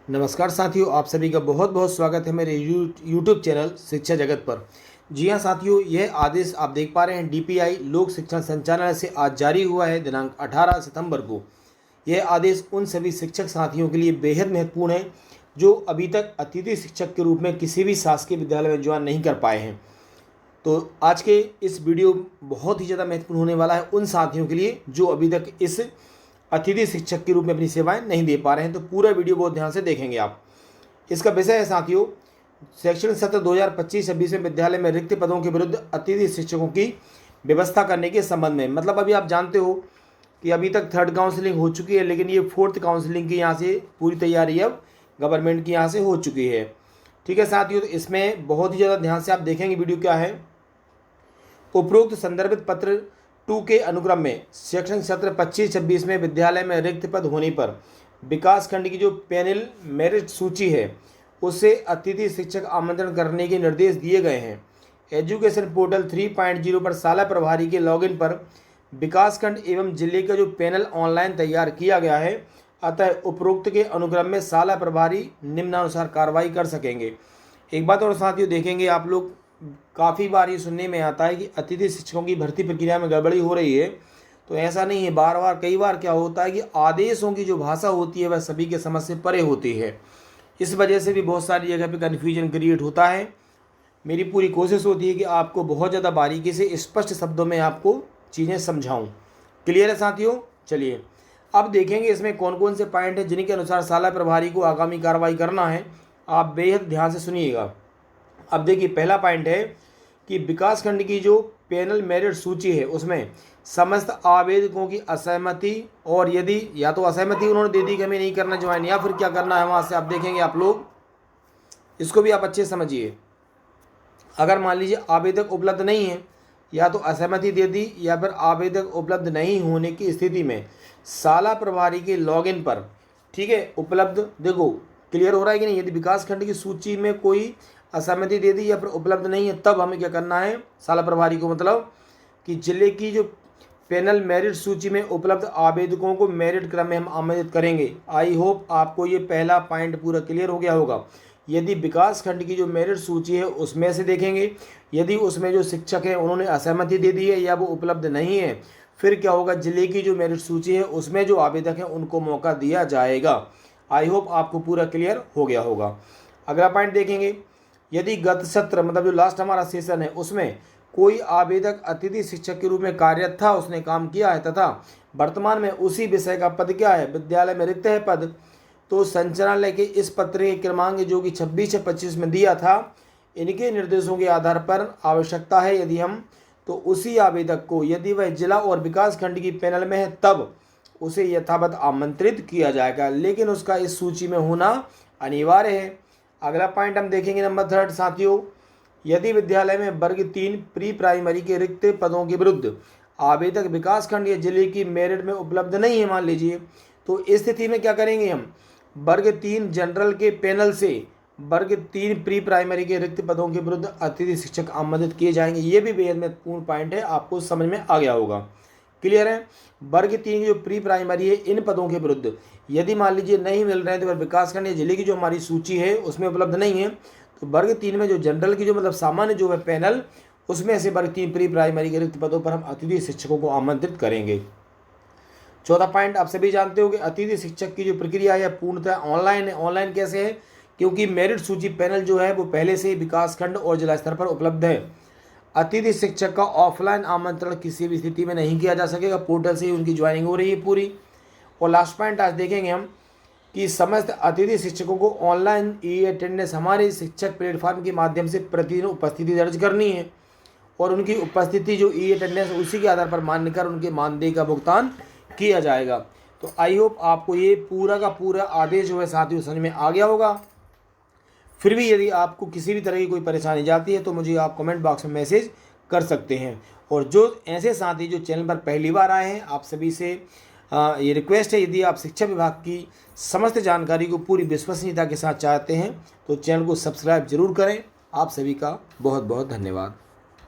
नमस्कार साथियों, आप सभी का बहुत बहुत स्वागत है मेरे यूट्यूब चैनल शिक्षा जगत पर। जी हाँ साथियों, यह आदेश आप देख पा रहे हैं डीपीआई लोक शिक्षण संचालनालय से आज जारी हुआ है दिनांक 18 सितंबर को। यह आदेश उन सभी शिक्षक साथियों के लिए बेहद महत्वपूर्ण है जो अभी तक अतिथि शिक्षक के रूप में किसी भी शासकीय विद्यालय में ज्वाइन नहीं कर पाए हैं। तो आज के इस वीडियो बहुत ही ज़्यादा महत्वपूर्ण होने वाला है उन साथियों के लिए जो अभी तक इस अतिथि शिक्षक के रूप में अपनी सेवाएं नहीं दे पा रहे हैं। तो पूरा वीडियो बहुत ध्यान से देखेंगे आप। इसका विषय है साथियों, शैक्षणिक सत्र 2025-26 में विद्यालय में रिक्त पदों के विरुद्ध अतिथि शिक्षकों की व्यवस्था करने के संबंध में। मतलब अभी आप जानते हो कि अभी तक थर्ड काउंसलिंग हो चुकी है, लेकिन ये फोर्थ काउंसलिंग की यहाँ से पूरी तैयारी अब गवर्नमेंट की यहाँ से हो चुकी है। ठीक है साथियों, तो इसमें बहुत ही ज़्यादा ध्यान से आप देखेंगे वीडियो क्या है। उपरोक्त संदर्भित पत्र 2 के अनुक्रम में शैक्षणिक सत्र 25-26 में विद्यालय में रिक्त पद होने पर विकास खंड की जो पैनल मेरिट सूची है उसे अतिथि शिक्षक आमंत्रण करने के निर्देश दिए गए हैं। एजुकेशन पोर्टल 3.0 पर शाला प्रभारी के लॉगिन पर विकास खंड एवं जिले का जो पैनल ऑनलाइन तैयार किया गया है, अतः उपरोक्त के अनुक्रम में शाला प्रभारी निम्नानुसार कार्रवाई कर सकेंगे। एक बात और साथियों देखेंगे आप लोग, काफ़ी बार ये सुनने में आता है कि अतिथि शिक्षकों की भर्ती प्रक्रिया में गड़बड़ी हो रही है। तो ऐसा नहीं है, बार बार कई बार क्या होता है कि आदेशों की जो भाषा होती है वह सभी के समझ से परे होती है। इस वजह से भी बहुत सारी जगह पे कन्फ्यूजन क्रिएट होता है। मेरी पूरी कोशिश होती है कि आपको बहुत ज़्यादा बारीकी से स्पष्ट शब्दों में आपको चीज़ें समझाऊँ। क्लियर है साथियों? चलिए अब देखेंगे इसमें कौन कौन से पॉइंट हैं जिनके अनुसार शाला प्रभारी को आगामी कार्रवाई करना है। आप बेहद ध्यान से सुनिएगा। अब देखिए, पहला पॉइंट है कि विकास खंड की जो पैनल मेरिट सूची है उसमें समस्त आवेदकों की असहमति, और यदि या तो असहमति उन्होंने दे दी कि हमें नहीं करना ज्वाइन, या फिर क्या करना है वहाँ से आप देखेंगे आप लोग, इसको भी आप अच्छे समझिए। अगर मान लीजिए आवेदक उपलब्ध नहीं है, या तो असहमति दे दी या फिर आवेदक उपलब्ध नहीं होने की स्थिति में शाला प्रभारी के लॉगिन पर, ठीक है, उपलब्ध, देखो क्लियर हो रहा है कि नहीं, यदि विकास खंड की सूची में कोई असहमति दे दी या फिर उपलब्ध नहीं है, तब हमें क्या करना है शाला प्रभारी को, मतलब कि जिले की जो पैनल मेरिट सूची में उपलब्ध आवेदकों को मेरिट क्रम में हम आमंत्रित करेंगे। आई होप आपको ये पहला पॉइंट पूरा क्लियर हो गया होगा। यदि विकास खंड की जो मेरिट सूची है उसमें से देखेंगे, यदि उसमें जो शिक्षक हैं उन्होंने असहमति दे दी है या वो उपलब्ध नहीं है, फिर क्या होगा, जिले की जो मेरिट सूची है उसमें जो आवेदक हैं उनको मौका दिया जाएगा। आई होप आपको पूरा क्लियर हो गया होगा। अगला पॉइंट देखेंगे, यदि गत सत्र मतलब जो लास्ट हमारा सेशन है उसमें कोई आवेदक अतिथि शिक्षक के रूप में कार्यरत था, उसने काम किया है तथा वर्तमान में उसी विषय का पद क्या है, विद्यालय में रिक्त है पद, तो संचालनालय के इस पत्र के क्रमांक जो कि 26/25 में दिया था, इनके निर्देशों के आधार पर आवश्यकता है यदि हम, तो उसी आवेदक को यदि वह जिला और विकास खंड की पैनल में है तब उसे यथावत आमंत्रित किया जाएगा, लेकिन उसका इस सूची में होना अनिवार्य है। अगला पॉइंट हम देखेंगे नंबर 3 साथियों, यदि विद्यालय में वर्ग 3 प्री प्राइमरी के रिक्त पदों के विरुद्ध आवेदक विकास खंड या जिले की मेरिट में उपलब्ध नहीं है मान लीजिए, तो इस स्थिति में क्या करेंगे हम, वर्ग 3 जनरल के पैनल से वर्ग 3 प्री प्राइमरी के रिक्त पदों के विरुद्ध अतिथि शिक्षक आमंत्रित किए जाएंगे। ये भी बेहद महत्वपूर्ण पॉइंट है, आपको समझ में आ गया होगा। क्लियर है? वर्ग 3 की जो प्री प्राइमरी है इन पदों के विरुद्ध यदि मान लीजिए नहीं मिल रहे हैं, तो विकास खंड या जिले की जो हमारी सूची है उसमें उपलब्ध नहीं है, तो वर्ग 3 में जो जनरल की जो मतलब सामान्य जो है पैनल, उसमें से वर्ग 3 प्री प्राइमरी के रिक्त पदों पर हम अतिथि शिक्षकों को आमंत्रित करेंगे। चौथा पॉइंट, आप सभी जानते हो कि अतिथि शिक्षक की जो प्रक्रिया है पूर्णतः ऑनलाइन है। ऑनलाइन कैसे है, क्योंकि मेरिट सूची पैनल जो है वो पहले से ही विकास खंड और जिला स्तर पर उपलब्ध है। अतिथि शिक्षक का ऑफलाइन आमंत्रण किसी भी स्थिति में नहीं किया जा सकेगा, पोर्टल से ही उनकी ज्वाइनिंग हो रही है पूरी। और लास्ट पॉइंट आज देखेंगे हम कि समस्त अतिथि शिक्षकों को ऑनलाइन ई अटेंडेंस हमारे शिक्षक प्लेटफॉर्म के माध्यम से प्रतिदिन उपस्थिति दर्ज करनी है, और उनकी उपस्थिति जो ई अटेंडेंस उसी के आधार पर मान्य कर उनके मानदेय का भुगतान किया जाएगा। तो आई होप आपको ये पूरा का पूरा आदेश जो है साथियों समझ में आ गया होगा। फिर भी यदि आपको किसी भी तरह की कोई परेशानी जाती है तो मुझे आप कमेंट बॉक्स में मैसेज कर सकते हैं। और जो ऐसे साथी जो चैनल पर पहली बार आए हैं, आप सभी से ये रिक्वेस्ट है, यदि आप शिक्षा विभाग की समस्त जानकारी को पूरी विश्वसनीयता के साथ चाहते हैं तो चैनल को सब्सक्राइब जरूर करें। आप सभी का बहुत बहुत धन्यवाद।